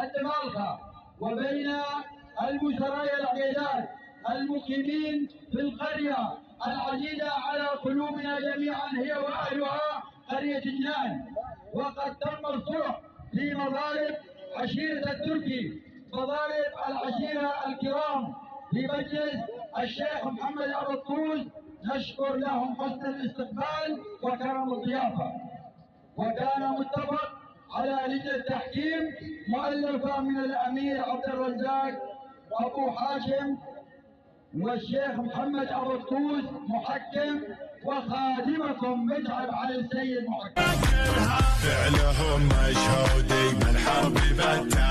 الدمالخة وبين المسرايا العقيدات المقيمين في القرية العزيزة على قلوبنا جميعا هي وأهلها قرية جنان. وقد تم الصلح في مضارب عشيرة التركي، مضارب العشيرة الكرام في مجلس الشيخ محمد أبو الطوز، نشكر لهم حسن الاستقبال وكرم الضيافة. وكان متفق على لجنة تحكيم مؤلفة من الأمير عبد الرزاق أبو حاشم والشيخ محمد أبو الطوز محكم، وخادمكم متعب علي السيد محكم. فعلهم مشهودي من حرب فتح